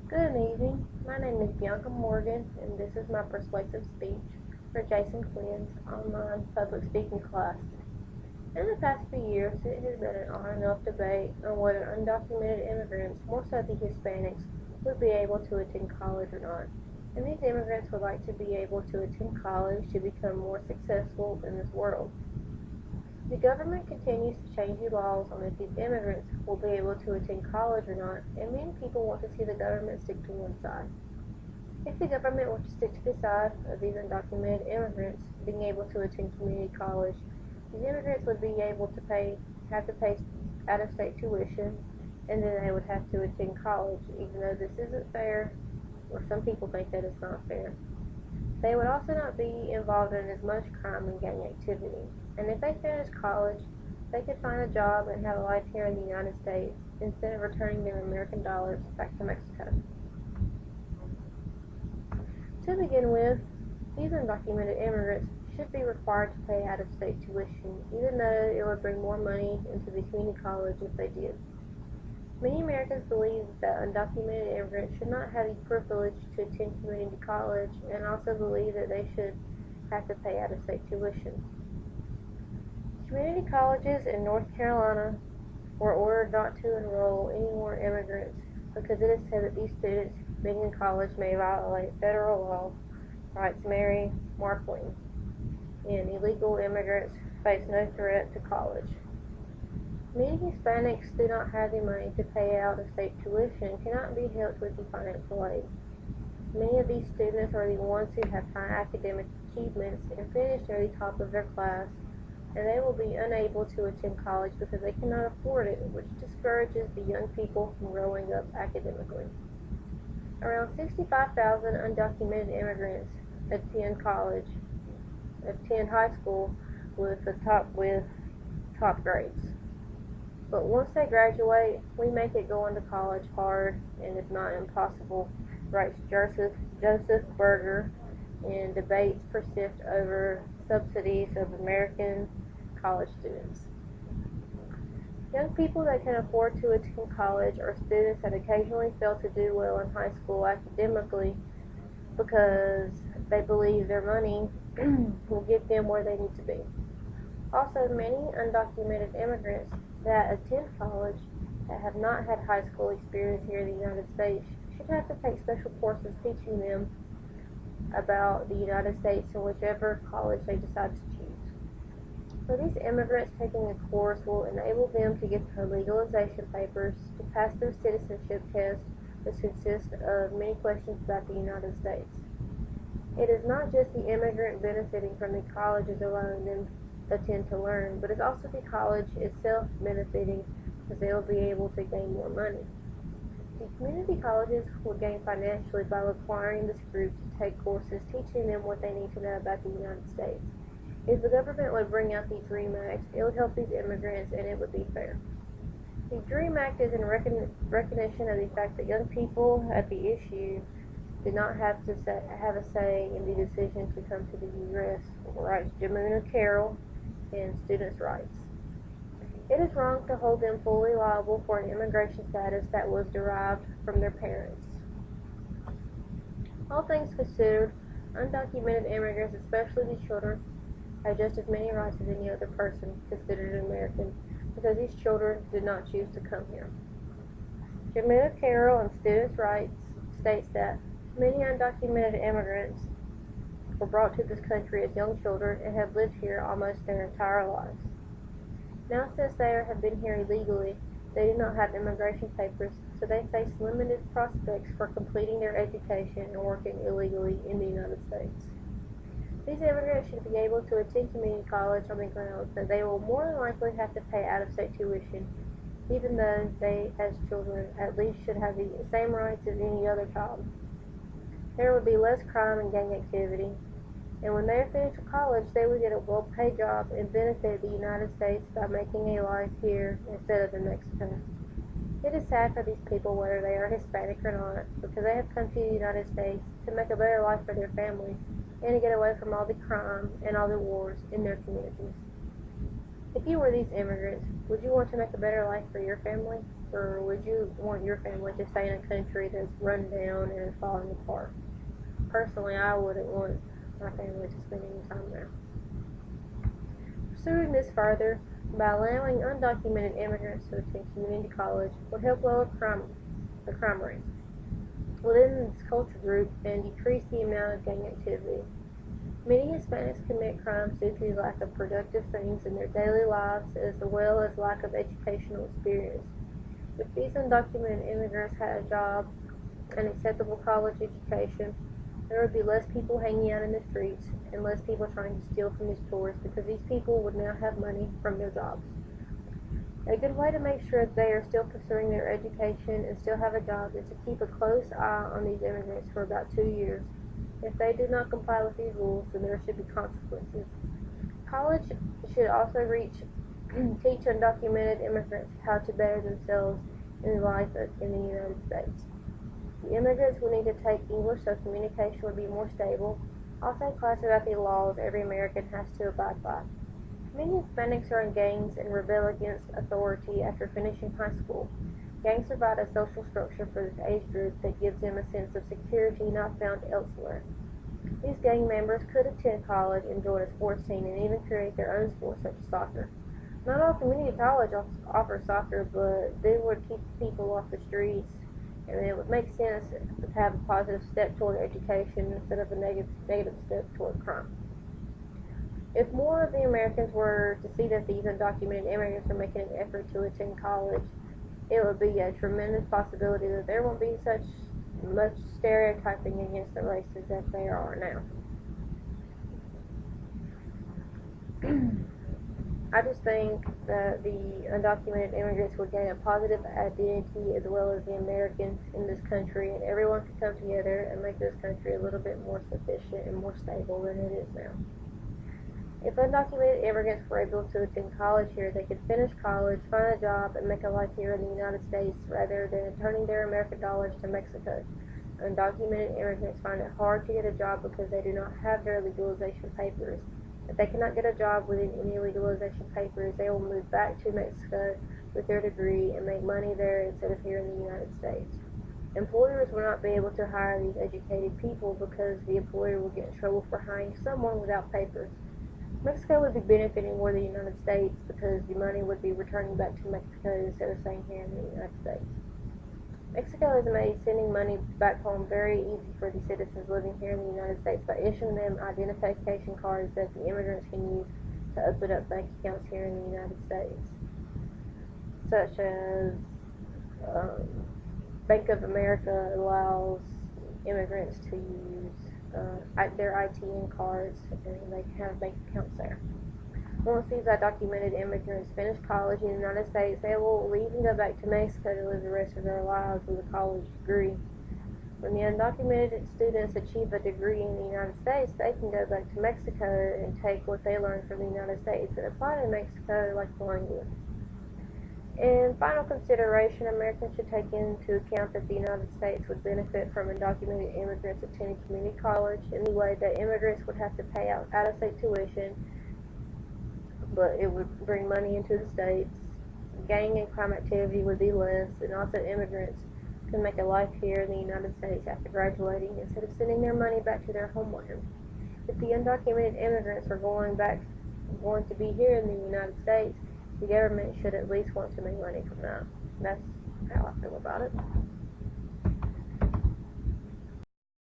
Good evening. My name is Bianca Morgan, and this is my persuasive speech for Jason Quinn's online public speaking class. In the past few years, it has been an on and off debate on whether undocumented immigrants, more so the Hispanics, would be able to attend college or not. And these immigrants would like to be able to attend college to become more successful in this world. The government continues to change the laws on if these immigrants will be able to attend college or not, and many people want to see the government stick to one side. If the government were to stick to the side of these undocumented immigrants being able to attend community college, these immigrants would be able to have to pay out-of-state tuition, and then they would have to attend college, even though this isn't fair, or some people think that it's not fair. They would also not be involved in as much crime and gang activity. And if they finish college, they could find a job and have a life here in the United States instead of returning their American dollars back to Mexico. To begin with, these undocumented immigrants should be required to pay out-of-state tuition, even though it would bring more money into the community college if they did. Many Americans believe that undocumented immigrants should not have the privilege to attend community college, and also believe that they should have to pay out-of-state tuition. Community colleges in North Carolina were ordered not to enroll any more immigrants because it is said that these students being in college may violate federal law, writes Mary Markling, and illegal immigrants face no threat to college. Many Hispanics do not have the money to pay out-of-state tuition and cannot be helped with the financial aid. Many of these students are the ones who have high academic achievements and finish near the top of their class, and they will be unable to attend college because they cannot afford it, which discourages the young people from growing up academically. Around 65,000 undocumented immigrants attend high school with top grades. But once they graduate, we make it going to college hard and if not impossible, writes Joseph Berger, and debates persist over subsidies of American college students. Young people that can afford to attend college are students that occasionally fail to do well in high school academically because they believe their money will get them where they need to be. Also, many undocumented immigrants that attend college that have not had high school experience here in the United States should have to take special courses teaching them about the United States in whichever college they decide to choose. For these immigrants, taking a course will enable them to get their legalization papers, to pass their citizenship test, which consists of many questions about the United States. It is not just the immigrant benefiting from the colleges allowing them attend to learn, but it's also the college itself benefiting because they will be able to gain more money. The community colleges will gain financially by requiring this group to take courses teaching them what they need to know about the United States. If the government would bring out the DREAM Act, it would help these immigrants and it would be fair. The DREAM Act is in recognition of the fact that young people at the issue did not have a say in the decision to come to the U.S., writes Jamuna Carroll in Students' Rights. It is wrong to hold them fully liable for an immigration status that was derived from their parents. All things considered, undocumented immigrants, especially the children, have just as many rights as any other person considered an American because these children did not choose to come here. Jamila Carroll in Students' Rights states that many undocumented immigrants were brought to this country as young children and have lived here almost their entire lives. Now, since they have been here illegally, they do not have immigration papers, so they face limited prospects for completing their education and working illegally in the United States. These immigrants should be able to attend community college on the grounds that they will more than likely have to pay out-of-state tuition, even though they, as children, at least should have the same rights as any other child. There would be less crime and gang activity, and when they are finished with college, they would get a well-paid job and benefit the United States by making a life here instead of in Mexico. It is sad for these people, whether they are Hispanic or not, because they have come to the United States to make a better life for their family and to get away from all the crime and all the wars in their communities. If you were these immigrants, would you want to make a better life for your family? or would you want your family to stay in a country that's run down and is falling apart? Personally, I wouldn't want my family to spend any time there. Pursuing this further, by allowing undocumented immigrants to attend community college would help lower the crime rate within this culture group and decrease the amount of gang activity. Many Hispanics commit crimes due to lack of productive things in their daily lives as well as lack of educational experience. If these undocumented immigrants had a job, an acceptable college education, there would be less people hanging out in the streets and less people trying to steal from these tourists because these people would now have money from their jobs. A good way to make sure that they are still pursuing their education and still have a job is to keep a close eye on these immigrants for about 2 years. If they do not comply with these rules, then there should be consequences. College should also teach undocumented immigrants how to better themselves in life in the United States. The immigrants will need to take English so communication would be more stable. Also, class about the laws every American has to abide by. Many Hispanics are in gangs and rebel against authority after finishing high school. Gangs provide a social structure for this age group that gives them a sense of security not found elsewhere. These gang members could attend college and join a sports team and even create their own sports such as soccer. Not all community colleges offer soccer, but they would keep people off the streets, and it would make sense to have a positive step toward education instead of a negative step toward crime. If more of the Americans were to see that these undocumented immigrants are making an effort to attend college, it would be a tremendous possibility that there won't be such much stereotyping against the races that there are now. I just think that the undocumented immigrants would gain a positive identity as well as the Americans in this country, and everyone could come together and make this country a little bit more sufficient and more stable than it is now. If undocumented immigrants were able to attend college here, they could finish college, find a job, and make a life here in the United States rather than turning their American dollars to Mexico. Undocumented immigrants find it hard to get a job because they do not have their legalization papers. If they cannot get a job with any legalization papers, they will move back to Mexico with their degree and make money there instead of here in the United States. Employers will not be able to hire these educated people because the employer will get in trouble for hiring someone without papers. Mexico would be benefiting more than the United States because the money would be returning back to Mexico instead of staying here in the United States. Mexico has made sending money back home very easy for the citizens living here in the United States by issuing them identification cards that the immigrants can use to open up bank accounts here in the United States, such as Bank of America allows immigrants to use their ITN cards, and they can have bank accounts there. Once these undocumented immigrants finish college in the United States, they will leave and go back to Mexico to live the rest of their lives with a college degree. When the undocumented students achieve a degree in the United States, they can go back to Mexico and take what they learned from the United States and apply to Mexico like the language. In final consideration, Americans should take into account that the United States would benefit from undocumented immigrants attending community college in the way that immigrants would have to pay out-of-state tuition, but it would bring money into the states. Gang and crime activity would be less, and also immigrants can make a life here in the United States after graduating instead of sending their money back to their homeland. If the undocumented immigrants are going to be here in the United States, the government should at least want to make money from that. That's how I feel about it.